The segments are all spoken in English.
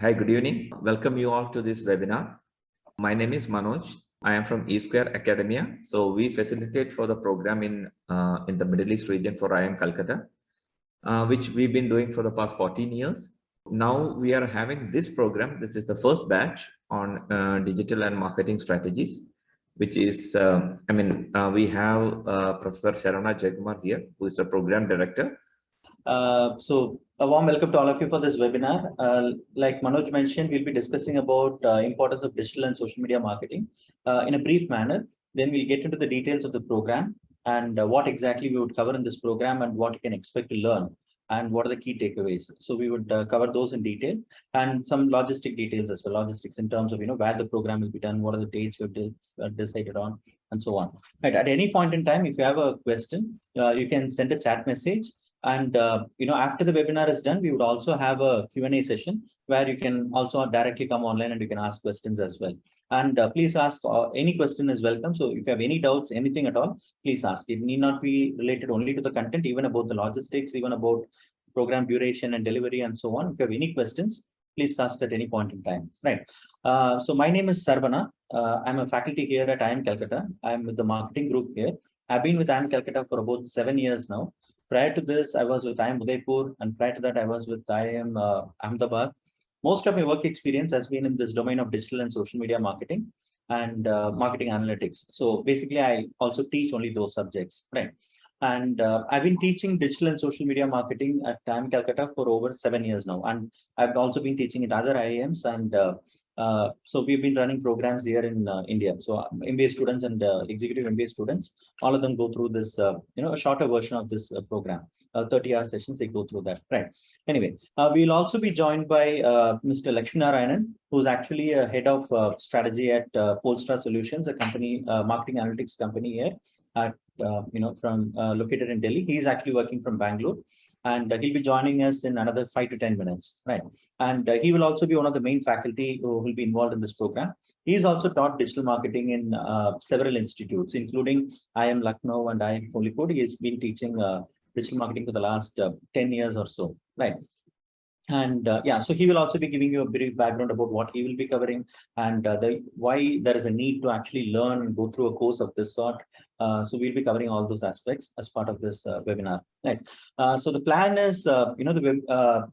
Hi, good evening. Welcome you all to this webinar. My name is Manoj. I am from E Square Academia. So we facilitate for the program in the Middle East region for IIM Calcutta, which we've been doing for the past 14 years. Now we are having this program. This is the first batch on digital and marketing strategies, which is, we have Professor Saravana Jaikumar here, who is the program director. So a warm welcome to all of you for this webinar. Like Manoj mentioned, we'll be discussing about importance of digital and social media marketing in a brief manner. Then we'll get into the details of the program and what exactly we would cover in this program and what you can expect to learn and what are the key takeaways. So we would cover those in detail and some logistic details as well, logistics in terms of where the program will be done, what are the dates we've decided on, and so on. Right. At any point in time, if you have a question, you can send a chat message. And after the webinar is done, we would also have a Q&A session where you can also directly come online and you can ask questions as well. And please ask, any question is welcome. So if you have any doubts, anything at all, please ask. It need not be related only to the content, even about the logistics, even about program duration and delivery and so on. If you have any questions, please ask at any point in time. Right. So my name is Saravana. I'm a faculty here at IIM Calcutta. I'm with the marketing group here. I've been with IIM Calcutta for about 7 years now. Prior to this, I was with IIM Udaipur, and prior to that, I was with IIM Ahmedabad. Most of my work experience has been in this domain of digital and social media marketing and marketing analytics. So basically, I also teach only those subjects, right? And I've been teaching digital and social media marketing at IIM Calcutta for over 7 years now, and I've also been teaching at other IIMs and so we've been running programs here in India. So MBA students and executive MBA students, all of them go through this, a shorter version of this program. 30-hour sessions, they go through that. Right. Anyway, we'll also be joined by Mr. Laxmi Narayanan, who's actually a head of strategy at Polestar Solutions, a company, marketing analytics company here, at located in Delhi. He's actually working from Bangalore. And he'll be joining us in another 5 to 10 minutes, right? And he will also be one of the main faculty who will be involved in this program. He's also taught digital marketing in several institutes, including IIM Lucknow and IIM Kozhikode. He has been teaching digital marketing for the last 10 years or so, right? And so he will also be giving you a brief background about what he will be covering and why there is a need to actually learn and go through a course of this sort. So we'll be covering all those aspects as part of this webinar. Right. So the plan is, the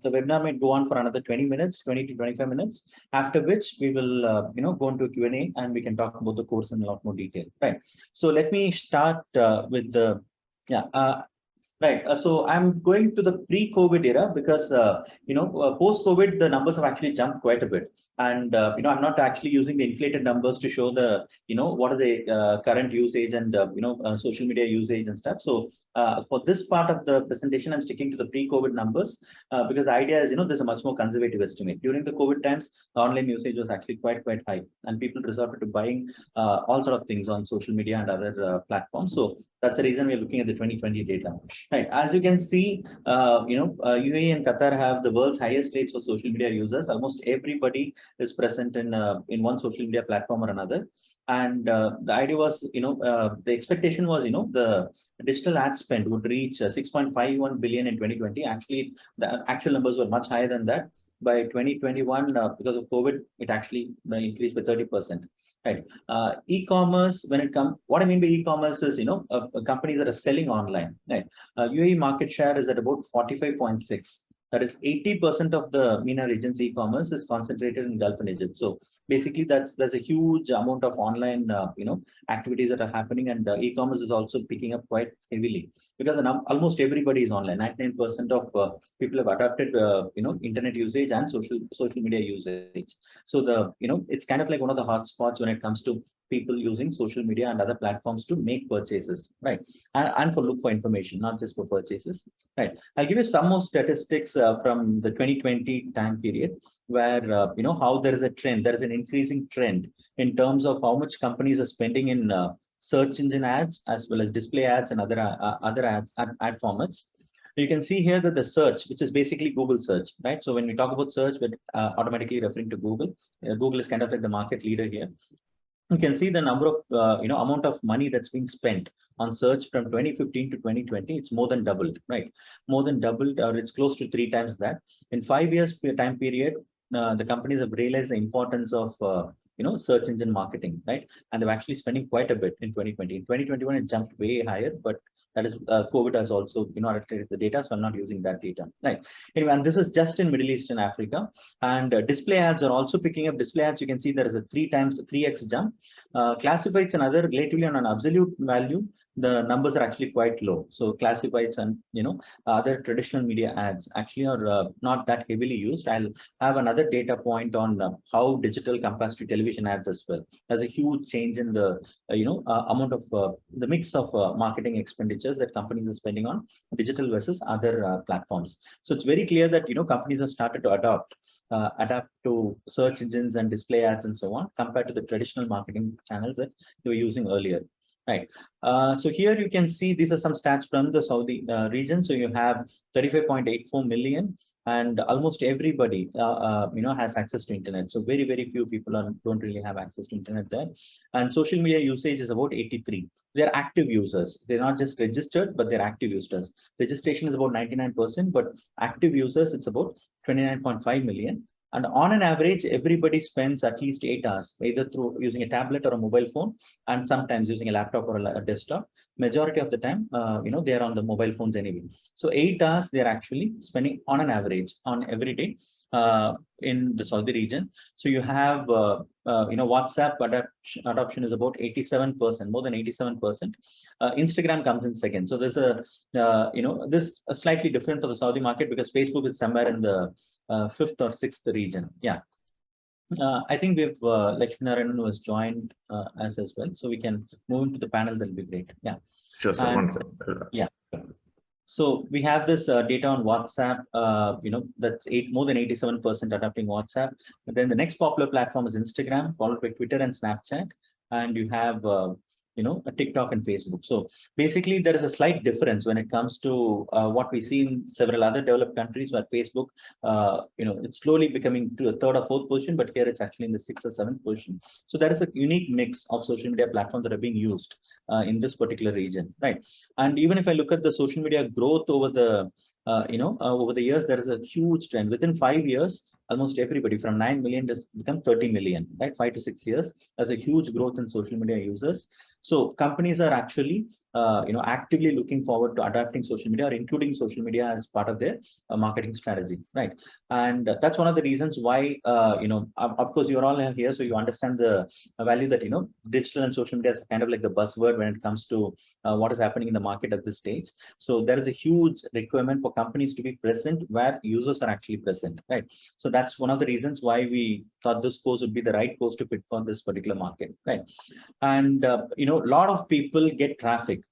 webinar might go on for another 20 minutes, 20 to 25 minutes, after which we will, go into a Q&A and we can talk about the course in a lot more detail. Right. So let me start with the, Right. So I'm going to the pre-COVID era because, post-COVID, the numbers have actually jumped quite a bit. And, I'm not actually using the inflated numbers to show the, what are the current usage and, social media usage and stuff. So for this part of the presentation, I'm sticking to the pre-COVID numbers because the idea is, there's a much more conservative estimate. During the COVID times, the online usage was actually quite high and people resorted to buying all sort of things on social media and other platforms. So that's the reason we're looking at the 2020 data. Right. As you can see, UAE and Qatar have the world's highest rates for social media users. Almost everybody is present in one social media platform or another. And the idea was, the expectation was, the digital ad spend would reach 6.51 billion in 2020. Actually, the actual numbers were much higher than that. By 2021, because of COVID, it actually increased by 30%. Right. E-commerce, when it comes, what I mean by e-commerce is, companies that are selling online. Right. UAE market share is at about 45.6. That is 80% of the MENA region's e-commerce is concentrated in Gulf and Egypt. So basically, there's a huge amount of online, activities that are happening, and e-commerce is also picking up quite heavily because almost everybody is online. 99% of people have adopted, internet usage and social media usage. So it's kind of like one of the hotspots when it comes to people using social media and other platforms to make purchases, right? And for look for information, not just for purchases, right? I'll give you some more statistics from the 2020 time period where, how there is a trend, there is an increasing trend in terms of how much companies are spending in search engine ads as well as display ads and other ads, ad formats. You can see here that the search, which is basically Google search, right? So when we talk about search, we're automatically referring to Google. Google is kind of like the market leader here. You can see the number of, amount of money that's being spent on search from 2015 to 2020. It's more than doubled, right? More than doubled, or it's close to 3 times that. In 5 years time period, the companies have realized the importance of search engine marketing, right? And they're actually spending quite a bit in 2020. In 2021, it jumped way higher, but that is COVID has also affected the data, so I'm not using that data, right? Anyway, and this is just in Middle East and Africa. And display ads are also picking up. Display ads, you can see there is a 3x jump. Classifieds and other relatively on an absolute value, the numbers are actually quite low. So classifieds and other traditional media ads actually are not that heavily used. I'll have another data point on how digital compares to television ads as well. There's a huge change in the amount of the mix of marketing expenditures that companies are spending on digital versus other platforms. So it's very clear that companies have started to adapt to search engines and display ads and so on compared to the traditional marketing channels that they were using earlier. Right. So here you can see these are some stats from the Saudi region. So you have 35.84 million, and almost everybody has access to internet. So very, very few people don't really have access to internet there. And social media usage is about 83. They're active users. They're not just registered, but they're active users. Registration is about 99%, but active users, it's about 29.5 million. And on an average, everybody spends at least 8 hours, either through using a tablet or a mobile phone, and sometimes using a laptop or a desktop. Majority of the time, they are on the mobile phones anyway. So 8 hours they're actually spending on an average on every day in the Saudi region. So you have, WhatsApp adoption is about 87%, more than 87%. Instagram comes in second. So there's this is slightly different for the Saudi market because Facebook is somewhere in the 5th or 6th region. Yeah. I think we've Laxmi Narayanan was joined as well. So we can move into the panel. That'll be great. Yeah. Sure, sir. One second. Yeah. So we have this data on WhatsApp, that's more than 87% adopting WhatsApp. But then the next popular platform is Instagram, followed by Twitter and Snapchat. And you have, a TikTok and Facebook. So basically there is a slight difference when it comes to what we see in several other developed countries where Facebook, it's slowly becoming to a 3rd or 4th position, but here it's actually in the 6th or 7th position. So there is a unique mix of social media platforms that are being used in this particular region, right? And even if I look at the social media growth over the over the years, there is a huge trend. Within 5 years, almost everybody from 9 million has become 30 million, right? 5 to 6 years. There's a huge growth in social media users. So companies are actually, actively looking forward to adapting social media or including social media as part of their marketing strategy, right? And that's one of the reasons why, of course, you're all here, so you understand the value that, digital and social media is kind of like the buzzword when it comes to what is happening in the market at this stage. So there is a huge requirement for companies to be present where users are actually present, right? So that's one of the reasons why we thought this course would be the right course to fit for this particular market, right? And, a lot of people get traffic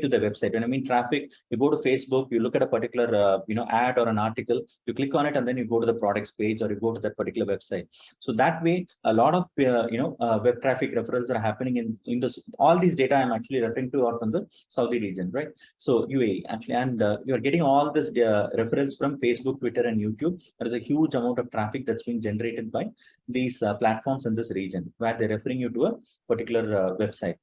to the website. When I mean traffic, you go to Facebook, you look at a particular, ad or an article, you click on it, and then you go to the products page or you go to that particular website. So that way, a lot of, web traffic referrals are happening in this. All these data I'm actually referring to are from the Saudi region, right? So UAE actually, and you're getting all this referrals from Facebook, Twitter, and YouTube. There is a huge amount of traffic that's being generated by these platforms in this region where they're referring you to a particular website.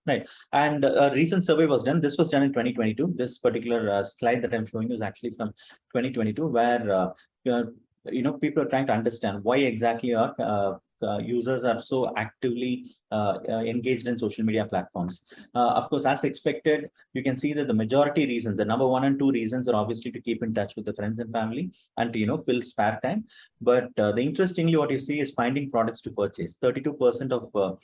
Right. And a recent survey was done. This was done in 2022. This particular slide that I'm showing you is actually from 2022, where people are trying to understand why exactly are users are so actively engaged in social media platforms. Of course, as expected, you can see that the majority reasons, the number 1 and 2 reasons, are obviously to keep in touch with the friends and family and to fill spare time. But interestingly, what you see is finding products to purchase. 32% of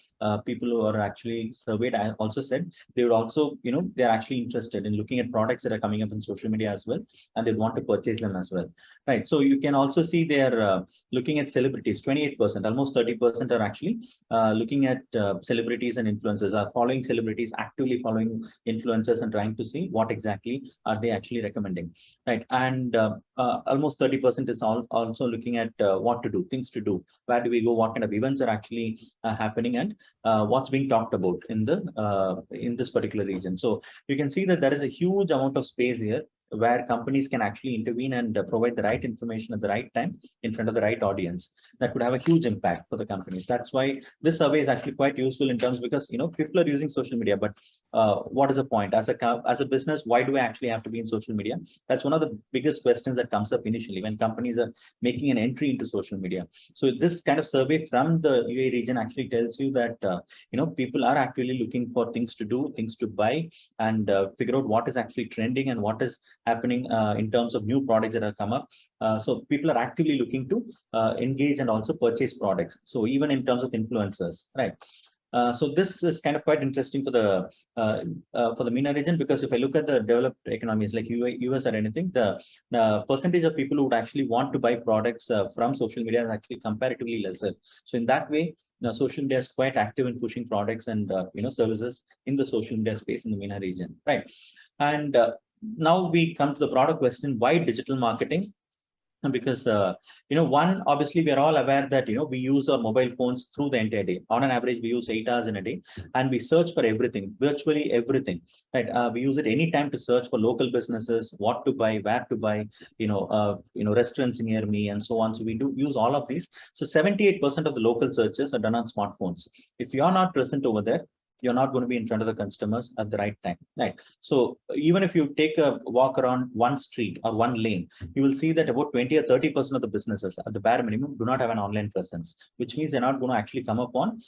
people who are actually surveyed also said they would also, they're actually interested in looking at products that are coming up in social media as well, and they want to purchase them as well. Right. So you can also see they're looking at celebrities. 28%, almost 30% are actually looking at celebrities and influencers, are following celebrities, actively following influencers and trying to see what exactly are they actually recommending. Right. And almost 30% is also looking at what to do, things to do. Where do we go? What kind of events are actually happening, and what's being talked about in this particular region. So you can see that there is a huge amount of space here where companies can actually intervene and provide the right information at the right time in front of the right audience. That could have a huge impact for the companies. That's why this survey is actually quite useful in terms, because people are using social media, but what is the point as a business? Why do I actually have to be in social media? That's one of the biggest questions that comes up initially when companies are making an entry into social media. So this kind of survey from the UAE region actually tells you that people are actually looking for things to do, things to buy, and figure out what is actually trending and what is happening in terms of new products that have come up. So people are actively looking to engage and also purchase products. So even in terms of influencers, right? So this is kind of quite interesting for the MENA region, because if I look at the developed economies like US or anything, the percentage of people who would actually want to buy products from social media is actually comparatively lesser. So in that way, social media is quite active in pushing products and services in the social media space in the MENA region, right? And now we come to the broader question: why digital marketing? Because one, obviously we are all aware that we use our mobile phones through the entire day. On an average, we use 8 hours in a day, and we search for everything, virtually everything, right? We use it anytime to search for local businesses, what to buy, where to buy, restaurants near me, and so on. So we do use all of these. So 78% of the local searches are done on smartphones. If you are not present over there, you're not going to be in front of the customers at the right time, right? So even if you take a walk around one street or one lane, you will see that about 20 or 30% of the businesses at the bare minimum do not have an online presence, which means they're not going to actually come up on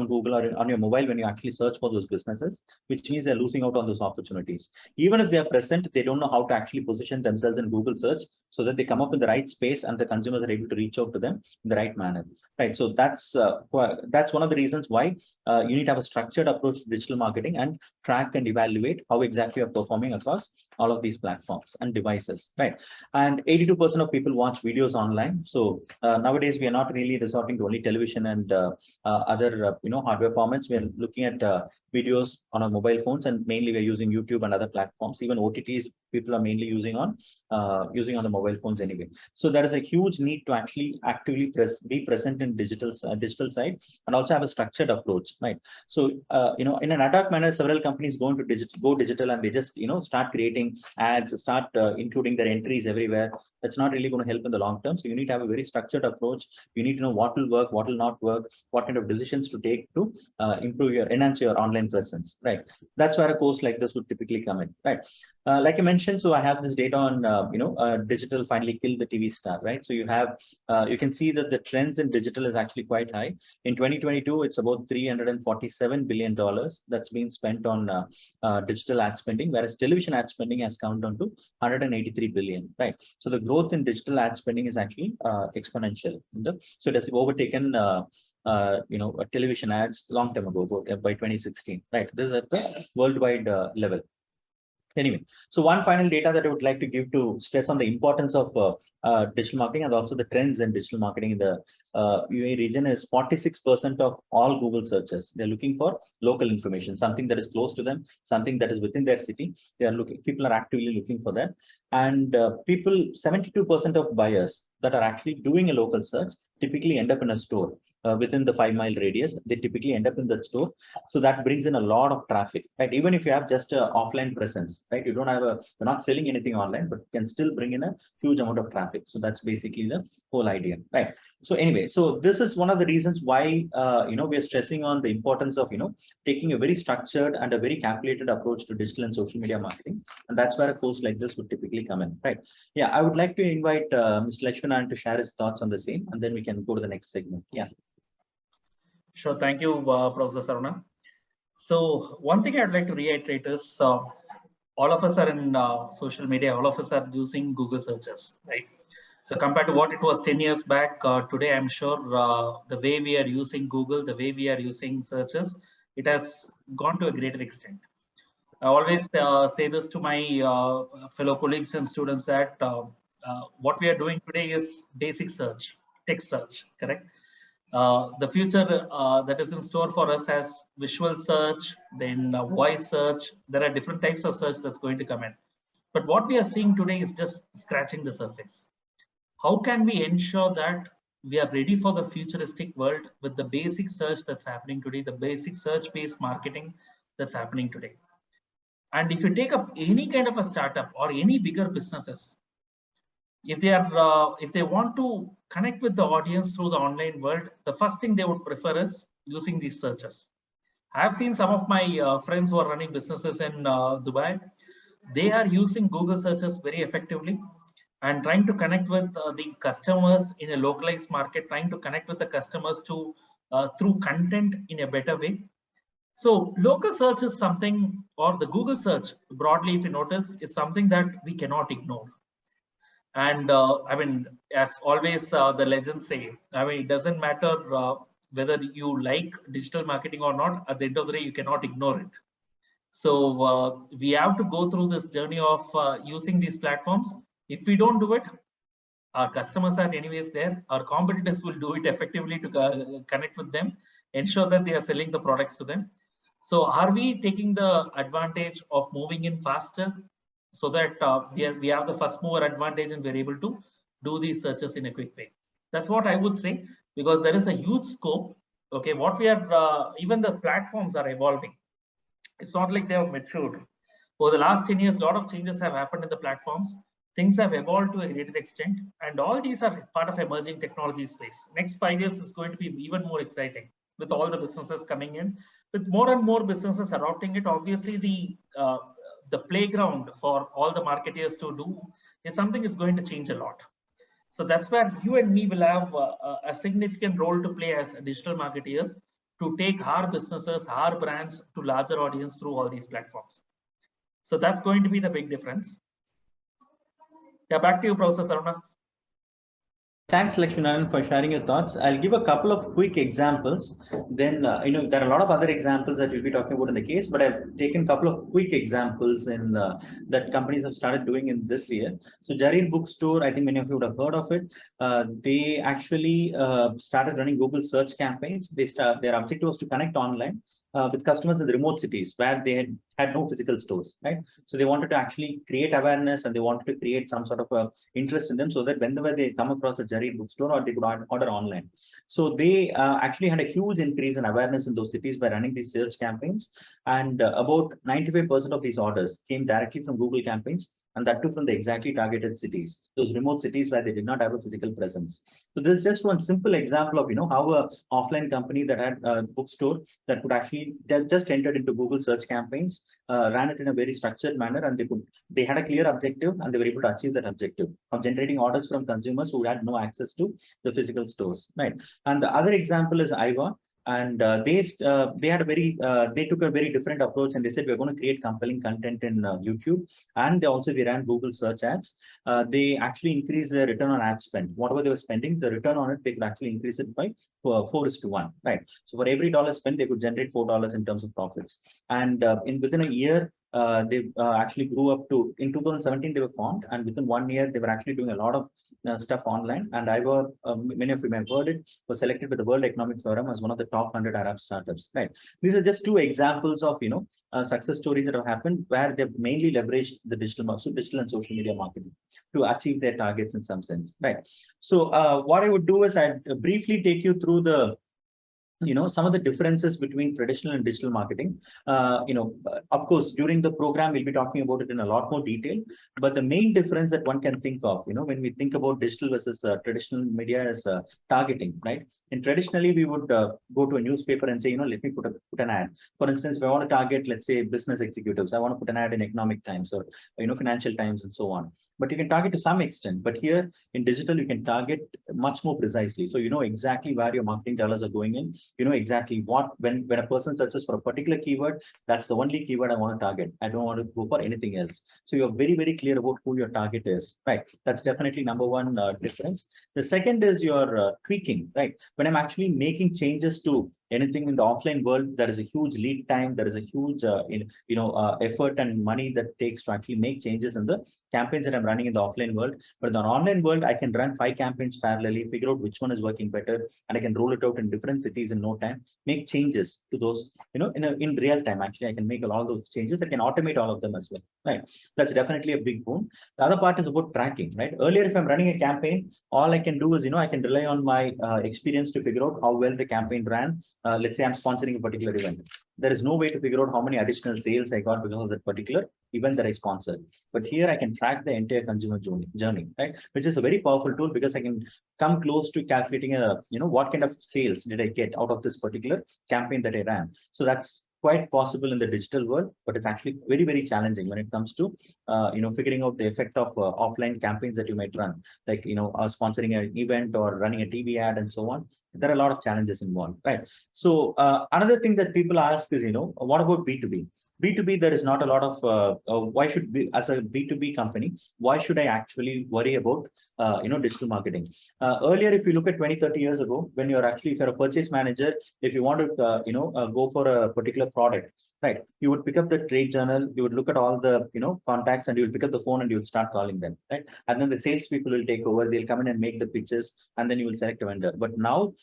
Google or on your mobile when you actually search for those businesses, which means they're losing out on those opportunities. Even if they are present, they don't know how to actually position themselves in Google search so that they come up in the right space and the consumers are able to reach out to them in the right manner, right? So that's one of the reasons why you need to have a structured approach to digital marketing and track and evaluate how exactly you're performing across all of these platforms and devices, right? And 82% of people watch videos online. So nowadays we are not really resorting to only television and other hardware formats. We are looking at videos on our mobile phones, and mainly we're using YouTube and other platforms. Even OTTs, people are mainly using on the mobile phones anyway. So there is a huge need to actually actively be present in digital side, and also have a structured approach, right? So in an ad hoc manner, several companies go digital, and they just start creating ads, start including their entries everywhere. That's not really going to help in the long term. So you need to have a very structured approach. You need to know what will work, what will not work, what kind of decisions to take to enhance your online presence, right? That's where a course like this would typically come in, right? Like I mentioned, so I have this data on digital finally killed the TV star, right? So you can see that the trends in digital is actually quite high. In 2022, it's about $347 billion that's been spent on digital ad spending, whereas television ad spending has come down to 183 billion, right? So the growth in digital ad spending is actually exponential. So it has overtaken television ads long time ago, by 2016, right? This is at the worldwide level. Anyway, so one final data that I would like to give to stress on the importance of digital marketing and also the trends in digital marketing in the UAE region is 46% of all Google searches. They're looking for local information, something that is close to them, something that is within their city. People are actively looking for that. And 72% of buyers that are actually doing a local search typically end up in a store. Within the 5-mile radius, they typically end up in that store. So that brings in a lot of traffic, right? Even if you have just an offline presence, right? You're not selling anything online, but can still bring in a huge amount of traffic. So that's basically the whole idea, right? So anyway, so this is one of the reasons why, we are stressing on the importance of, taking a very structured and a very calculated approach to digital and social media marketing. And that's where a course like this would typically come in, right? Yeah, I would like to invite Mr. Laxmi Narayanan to share his thoughts on the same, and then we can go to the next segment. Yeah. Sure. Thank you, Professor Saravana. So one thing I'd like to reiterate is all of us are in social media. All of us are using Google searches, right? So compared to what it was 10 years back, today, I'm sure the way we are using Google, the way we are using searches, it has gone to a greater extent. I always say this to my fellow colleagues and students that what we are doing today is basic search, text search, correct? The future that is in store for us as visual search, then voice search. There are different types of search that's going to come in. But what we are seeing today is just scratching the surface. How can we ensure that we are ready for the futuristic world with the basic search that's happening today, the basic search-based marketing that's happening today? And if you take up any kind of a startup or any bigger businesses, if they want to connect with the audience through the online world, the first thing they would prefer is using these searches. I've seen some of my friends who are running businesses in Dubai. They are using Google searches very effectively and trying to connect with the customers in a localized market, trying to connect with the customers to through content in a better way. So local search is something, or the Google search broadly, if you notice, is something that we cannot ignore. And I mean, as always, the legends say, I mean, it doesn't matter whether you like digital marketing or not. At the end of the day, you cannot ignore it. So we have to go through this journey of using these platforms. If we don't do it, our customers are anyways there. Our competitors will do it effectively to connect with them, ensure that they are selling the products to them. So are we taking the advantage of moving in faster so that we have the first mover advantage and we're able to do these searches in a quick way? That's what I would say, because there is a huge scope. Okay, what we are, even the platforms are evolving. It's not like they have matured. Over the last 10 years, a lot of changes have happened in the platforms. Things have evolved to a greater extent, and all these are part of emerging technology space. Next 5 years is going to be even more exciting with all the businesses coming in, with more and more businesses adopting it. Obviously, the playground for all the marketeers to do is something is going to change a lot. So that's where you and me will have a significant role to play as digital marketeers to take our businesses, our brands to larger audience through all these platforms. So that's going to be the big difference. Yeah, back to you, Prof. Saravana. Thanks, Laxmi Narayanan, for sharing your thoughts. I'll give a couple of quick examples. Then, there are a lot of other examples that we'll be talking about in the case, but I've taken a couple of quick examples in that companies have started doing in this year. So, Jareed Bookstore, I think many of you would have heard of it. They actually started running Google search campaigns. Their objective was to connect online with customers in the remote cities where they had no physical stores, right? So they wanted to actually create awareness and they wanted to create some sort of interest in them so that whenever they come across a Jareed bookstore, or they could order online. So they actually had a huge increase in awareness in those cities by running these search campaigns. And about 95% of these orders came directly from Google campaigns, and that too from the exactly targeted cities, those remote cities where they did not have a physical presence. So this is just one simple example of how a offline company that had a bookstore that could actually just entered into Google search campaigns, ran it in a very structured manner, and they had a clear objective, and they were able to achieve that objective of generating orders from consumers who had no access to the physical stores, right? And the other example is IIM. And they took a very different approach, and they said we're going to create compelling content in YouTube, and they ran Google search ads. They actually increased their return on ad spend. Whatever they were spending, the return on it, they could actually increase it by 4:1, right? So for every dollar spent, they could generate $4 in terms of profits. And within a year, they actually grew up to, in 2017 they were formed, and within 1 year they were actually doing a lot of stuff online. And many of you may have heard it, was selected by the World Economic Forum as one of the top 100 Arab startups, right? These are just two examples of success stories that have happened where they've mainly leveraged the digital and social media marketing to achieve their targets in some sense, right? So what I would do is I'd briefly take you through the some of the differences between traditional and digital marketing. Of course, during the program, we'll be talking about it in a lot more detail. But the main difference that one can think of, when we think about digital versus traditional media is targeting, right? And traditionally, we would go to a newspaper and say, let me put an ad. For instance, if I want to target, let's say, business executives, I want to put an ad in Economic Times or Financial Times and so on. But you can target to some extent. But here in digital, you can target much more precisely. So you know exactly where your marketing dollars are going in. You know exactly when a person searches for a particular keyword, that's the only keyword I want to target. I don't want to go for anything else. So you're very, very clear about who your target is, right? That's definitely number one difference. The second is your tweaking, right? When I'm actually making changes to anything in the offline world, there is a huge lead time. There is a huge, effort and money that takes to actually make changes in the campaigns that I'm running in the offline world. But in the online world, I can run 5 campaigns parallelly, figure out which one is working better, and I can roll it out in different cities in no time, make changes to those, in real time. Actually, I can make a lot of those changes. I can automate all of them as well, right? That's definitely a big boon. The other part is about tracking, right? Earlier, if I'm running a campaign, all I can do is, I can rely on my experience to figure out how well the campaign ran, let's say I'm sponsoring a particular event. There is no way to figure out how many additional sales I got because of that particular event that I sponsored. But here I can track the entire consumer journey, right? Which is a very powerful tool because I can come close to calculating what kind of sales did I get out of this particular campaign that I ran. So that's quite possible in the digital world, but it's actually very, very challenging when it comes to figuring out the effect of offline campaigns that you might run, like sponsoring an event or running a TV ad and so on. There are a lot of challenges involved, right? So another thing that people ask is, what about B2B? B2B, there is not a lot of why should be, as a B2B company, why should I actually worry about digital marketing? Earlier, if you look at 20-30 years ago, when you're actually, if you're a purchase manager, if you want to go for a particular product, right, you would pick up the trade journal, you would look at all the contacts, and you would pick up the phone and you would start calling them, right? And then the sales people will take over, they'll come in and make the pitches, and then you will select a vendor. But now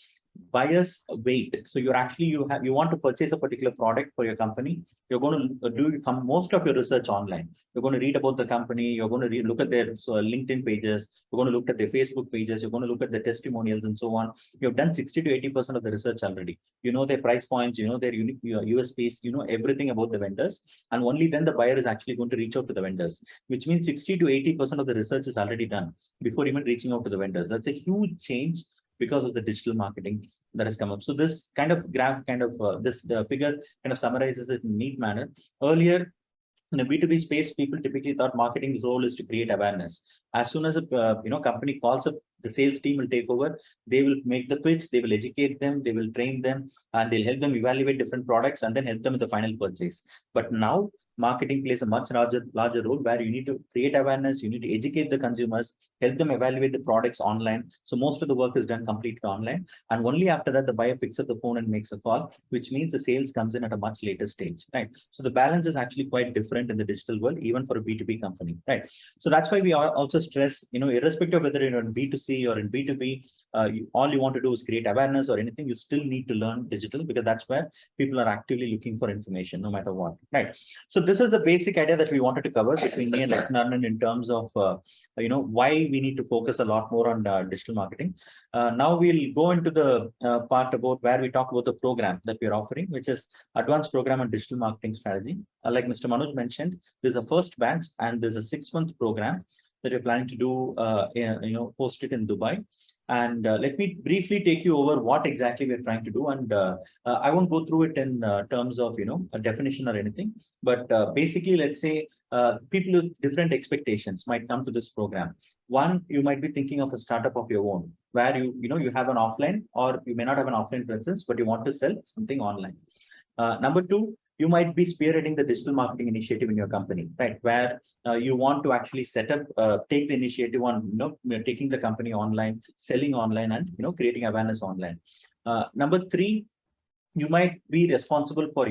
buyers wait. So you're actually, you want to purchase a particular product for your company. You're going to do most of your research online. You're going to read about the company. You're going to look at their LinkedIn pages. You're going to look at their Facebook pages. You're going to look at the testimonials and so on. You've done 60 to 80% of the research already. You know their price points, you know their unique USPs, you know everything about the vendors. And only then the buyer is actually going to reach out to the vendors, which means 60 to 80% of the research is already done before even reaching out to the vendors. That's a huge change because of the digital marketing that has come up. So this kind of graph, this figure kind of summarizes it in a neat manner. Earlier, in a B2B space, people typically thought marketing's role is to create awareness. As soon as a company calls up, the sales team will take over. They will make the pitch, they will educate them, they will train them, and they'll help them evaluate different products and then help them with the final purchase. But now, marketing plays a much larger role where you need to create awareness, you need to educate the consumers, help them evaluate the products online. So most of the work is done completely online. And only after that, the buyer picks up the phone and makes a call, which means the sales comes in at a much later stage, right? So the balance is actually quite different in the digital world, even for a B2B company, right? So that's why we are also stress, irrespective of whether you're in B2C or in B2B, all you want to do is create awareness or anything, you still need to learn digital because that's where people are actively looking for information, no matter what, right? So this is the basic idea that we wanted to cover between me and Laxmi Narayanan in terms of why we need to focus a lot more on digital marketing. Now we'll go into the part about where we talk about the program that we're offering, which is Advanced Program on Digital Marketing Strategy. Like Mr. Manoj mentioned, there's a first batch and there's a 6-month program that we're planning to do, host it in Dubai. And let me briefly take you over what exactly we're trying to do. And I won't go through it in terms of, a definition or anything. But basically, let's say people with different expectations might come to this program. One, you might be thinking of a startup of your own, where you have an offline, or you may not have an offline presence, but you want to sell something online. Number two, you might be spearheading the digital marketing initiative in your company, right? Where you want to actually set up, take the initiative on, taking the company online, selling online, and creating awareness online. Number three, you might be responsible for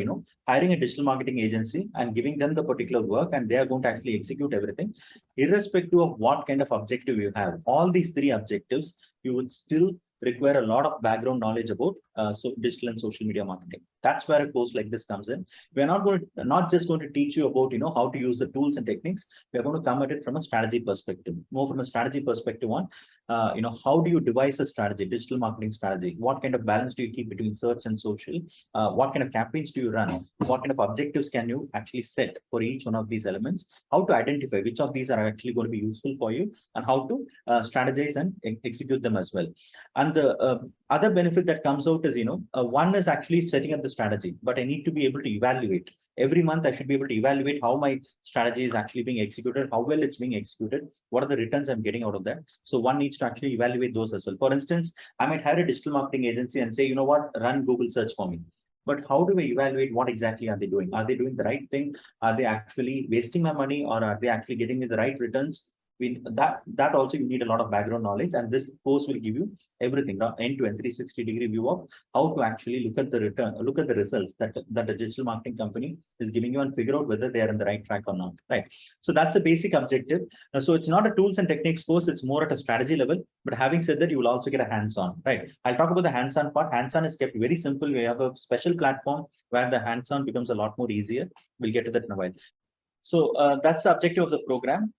hiring a digital marketing agency and giving them the particular work, and they are going to actually execute everything, irrespective of what kind of objective you have. All these three objectives, you would still require a lot of background knowledge about digital and social media marketing. That's where a course like this comes in. We're not just going to teach you about how to use the tools and techniques. We're going to come at it from a strategy perspective, more from a strategy perspective on how do you devise a strategy, digital marketing strategy? What kind of balance do you keep between search and social? What kind of campaigns do you run? What kind of objectives can you actually set for each one of these elements? How to identify which of these are actually going to be useful for you, and how to strategize and execute them as well. And the other benefit that comes out is, one is actually setting up the strategy, but I need to be able to evaluate. Every month, I should be able to evaluate how my strategy is actually being executed, how well it's being executed, what are the returns I'm getting out of that. So one needs to actually evaluate those as well. For instance, I might hire a digital marketing agency and say, run Google search for me. But how do we evaluate what exactly are they doing? Are they doing the right thing? Are they actually wasting my money, or are they actually getting me the right returns? That also you need a lot of background knowledge, and this course will give you everything, end-to-end 360-degree view of how to actually look at the results that the digital marketing company is giving you, and figure out whether they are in the right track or not, right? So that's the basic objective. So it's not a tools and techniques course, it's more at a strategy level. But having said that, you will also get a hands-on, right? I'll talk about the hands-on part. Hands-on is kept very simple. We have a special platform where the hands-on becomes a lot more easier. We'll get to that in a while. So that's the objective of the program.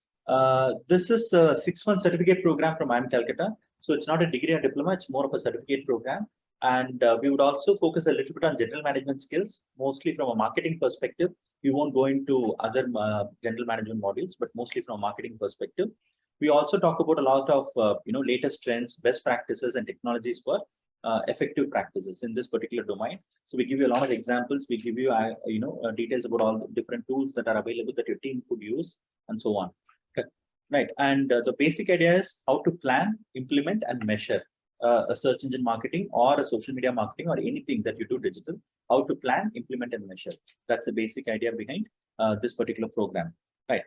This is a 6-month certificate program from IIM Calcutta. So it's not a degree or diploma, it's more of a certificate program. And we would also focus a little bit on general management skills, mostly from a marketing perspective. We won't go into other general management modules, but mostly from a marketing perspective. We also talk about a lot of latest trends, best practices, and technologies for effective practices in this particular domain. So we give you a lot of examples. We give you details about all the different tools that are available that your team could use, and so on. Okay. Right. And the basic idea is how to plan, implement, and measure a search engine marketing or a social media marketing or anything that you do digital. How to plan, implement, and measure. That's the basic idea behind this particular program. Right.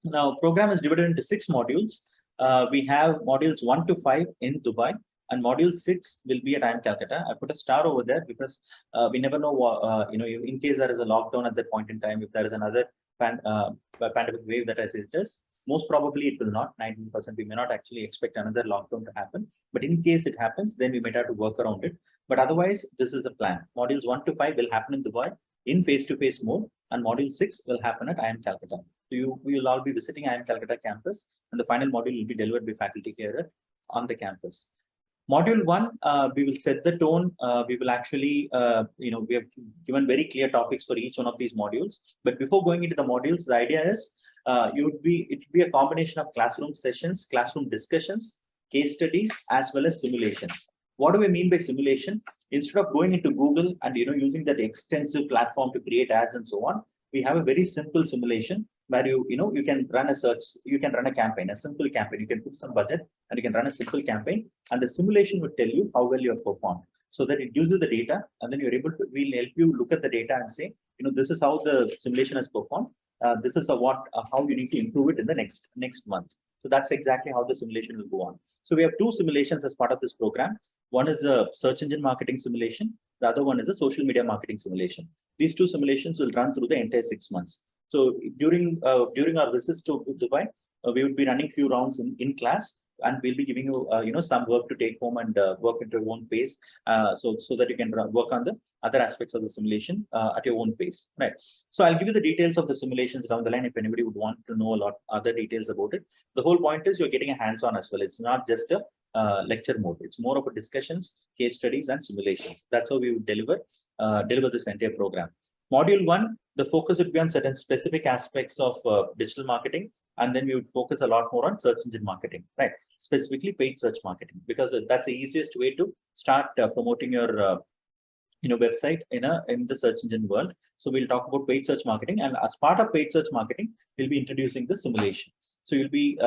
Now, program is divided into 6 modules. We have modules 1 to 5 in Dubai, and module 6 will be at IIM Calcutta. I put a star over there because we never know what, in case there is a lockdown at that point in time, if there is another pandemic wave that as it is, most probably it will not. 19% we may not actually expect another lockdown to happen. But in case it happens, then we may have to work around it. But otherwise, this is the plan. Modules 1 to 5 will happen in Dubai in face-to-face mode, and module 6 will happen at IIM Calcutta. So we will all be visiting IIM Calcutta campus, and the final module will be delivered by faculty here on the campus. Module 1, we will set the tone. We will actually, we have given very clear topics for each one of these modules. But before going into the modules, the idea is it would be a combination of classroom sessions, classroom discussions, case studies, as well as simulations. What do we mean by simulation? Instead of going into Google and using that extensive platform to create ads and so on, we have a very simple simulation where you can run a search, you can run a campaign, a simple campaign. You can put some budget and you can run a simple campaign, and the simulation would tell you how well you have performed. So that it gives you the data, and then you're able to, we'll help you look at the data and say, this is how the simulation has performed. This is how you need to improve it in the next month. So that's exactly how the simulation will go on. So we have 2 simulations as part of this program. One is a search engine marketing simulation. The other one is a social media marketing simulation. These 2 simulations will run through the entire 6 months. So during our visits to Dubai, we would be running few rounds in class, and we'll be giving you some work to take home and work at your own pace, so that you can work on the other aspects of the simulation at your own pace. Right. So I'll give you the details of the simulations down the line if anybody would want to know a lot other details about it. The whole point is you're getting a hands-on as well. It's not just a lecture mode. It's more of a discussions, case studies, and simulations. That's how we would deliver this entire program. Module 1, the focus would be on certain specific aspects of digital marketing, and then we would focus a lot more on search engine marketing, right? Specifically paid search marketing, because that's the easiest way to start promoting your website in the search engine world. So we'll talk about paid search marketing, and as part of paid search marketing, we'll be introducing the simulation. So you'll be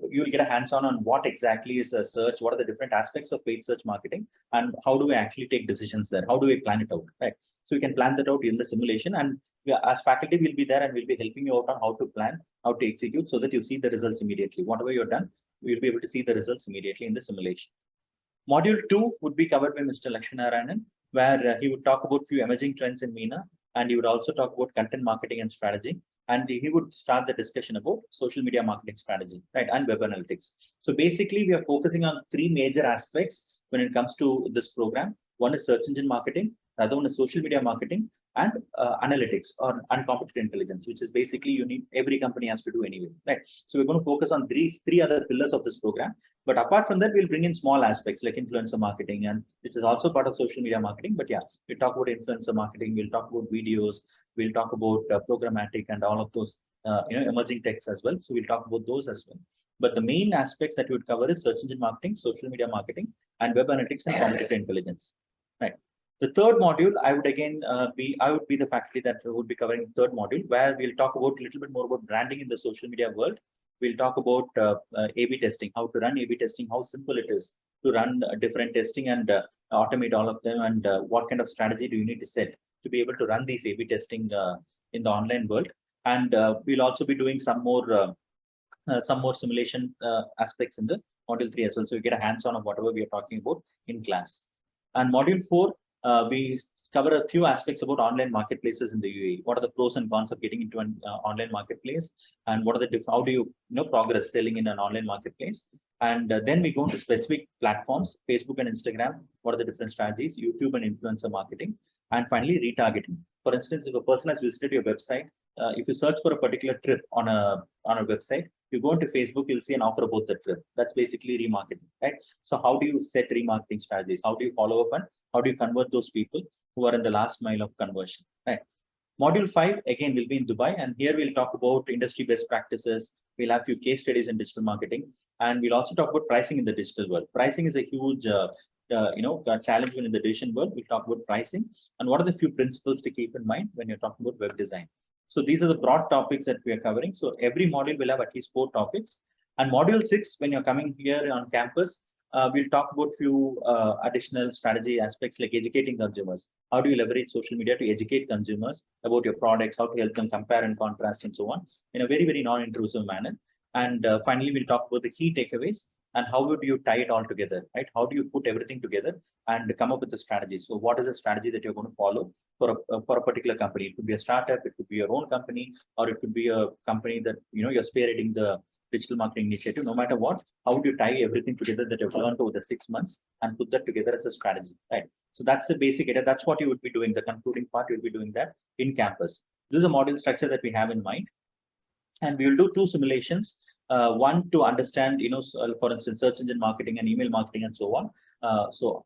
you'll get a hands-on on what exactly is a search, what are the different aspects of paid search marketing, and how do we actually take decisions there? How do we plan it out, right? So we can plan that out in the simulation, and as faculty, we'll be there and we'll be helping you out on how to plan, how to execute, so that you see the results immediately. Whatever you're done, we'll be able to see the results immediately in the simulation. Module 2 would be covered by Mr. Laxmi Narayanan, where he would talk about few emerging trends in MENA, and he would also talk about content marketing and strategy. And he would start the discussion about social media marketing strategy, right, and web analytics. So basically, we are focusing on 3 major aspects when it comes to this program. One is search engine marketing, the other one is social media marketing, and analytics and competitive intelligence, which is basically every company has to do anyway, right? So we're going to focus on three other pillars of this program. But apart from that, we'll bring in small aspects like influencer marketing, and which is also part of social media marketing. But yeah, we'll talk about influencer marketing, we'll talk about videos, we'll talk about programmatic and all of those emerging techs as well. So we'll talk about those as well. But the main aspects that we would cover is search engine marketing, social media marketing, and web analytics and competitive intelligence. Right. The third module, I would again be the faculty that would be covering the third module, where we'll talk about a little bit more about branding in the social media world. We'll talk about A/B testing, how to run A/B testing, how simple it is to run different testing and automate all of them, and what kind of strategy do you need to set to be able to run these A/B testing in the online world. And we'll also be doing some more simulation aspects in the module 3 as well, so you get a hands-on of whatever we are talking about in class. And module 4, we cover a few aspects about online marketplaces in the UAE. What are the pros and cons of getting into an online marketplace, and what are how do you progress selling in an online marketplace? And then we go into specific platforms, Facebook and Instagram. What are the different strategies? YouTube and influencer marketing, and finally retargeting. For instance, if a person has visited your website, if you search for a particular trip on a website, You go into Facebook, you'll see an offer about the trip. That's basically remarketing, right? So how do you set remarketing strategies? How do you follow up and how do you convert those people who are in the last mile of conversion, right? Module 5, again, will be in Dubai. And here we'll talk about industry best practices. We'll have a few case studies in digital marketing. And we'll also talk about pricing in the digital world. Pricing is a huge challenge in the digital world. We'll talk about pricing and what are the few principles to keep in mind when you're talking about web design. So these are the broad topics that we are covering. So every module will have at least 4 topics. And module 6, when you're coming here on campus, we'll talk about few additional strategy aspects like educating consumers. How do you leverage social media to educate consumers about your products, how to help them compare and contrast and so on in a very, very non-intrusive manner. And finally, we'll talk about the key takeaways and how would you tie it all together, right? How do you put everything together and come up with a strategy? So what is a strategy that you're going to follow for a particular company? It could be a startup, it could be your own company, or it could be a company that, you're spearheading the digital marketing initiative. No matter what, how would you tie everything together that you've learned over the 6 months and put that together as a strategy, right? So that's the basic idea. That's what you would be doing. The concluding part, you'll be doing that in campus. This is a module structure that we have in mind. And we will do 2 simulations. One to understand, for instance, search engine marketing and email marketing and so on. So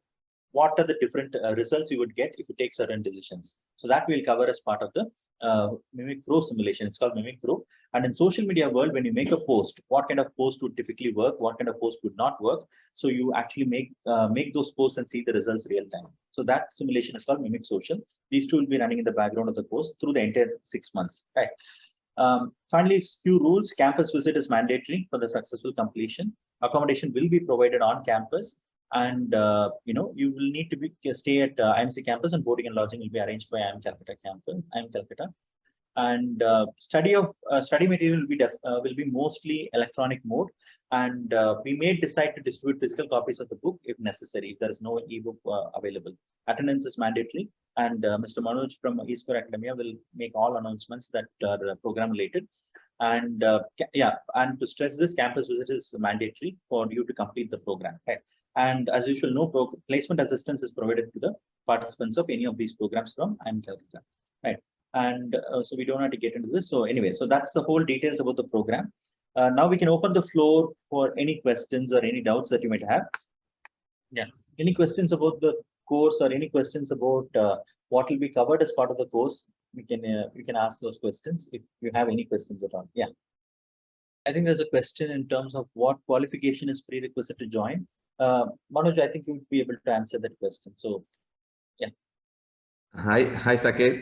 what are the different results you would get if you take certain decisions? So that we'll cover as part of the Mimic Pro simulation. It's called Mimic Pro. And in social media world, when you make a post, what kind of post would typically work? What kind of post would not work? So you actually make those posts and see the results real time. So that simulation is called Mimic Social. These 2 will be running in the background of the course through the entire 6 months, right? Finally, few rules. Campus visit is mandatory for the successful completion. Accommodation will be provided on campus, and you will need to stay at IMC campus, and boarding and lodging will be arranged by IIM Calcutta campus. IIM Calcutta, and study material will be mostly electronic mode, and we may decide to distribute physical copies of the book if necessary, if there is no ebook available. Attendance is mandatory, and Mr. Manoj from IIM Academia will make all announcements that are program related. And and to stress this, campus visit is mandatory for you to complete the program. Okay? And as usual, no placement assistance is provided to the participants of any of these programs from IIM Calcutta. Right? And so we don't have to get into this. So anyway, so that's the whole details about the program. Now we can open the floor for any questions or any doubts that you might have. Yeah. Any questions about the course or any questions about what will be covered as part of the course? You can ask those questions if you have any questions at all. Yeah. I think there's a question in terms of what qualification is prerequisite to join. Manoj, I think you would be able to answer that question. So, yeah. Hi, Saket.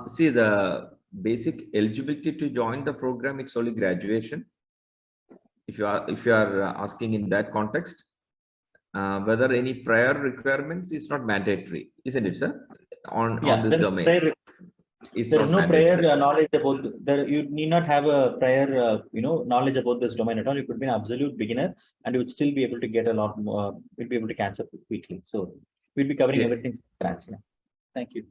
See, the basic eligibility to join the program, it's only graduation. If you are asking in that context, whether any prior requirements is not mandatory, isn't it, sir? On this domain, there is no prior knowledge about you need not have a prior knowledge about this domain at all. You could be an absolute beginner and you would still be able to get a lot more. You'll be able to catch up quickly. So we'll be covering everything from scratch. Yeah. Thank you.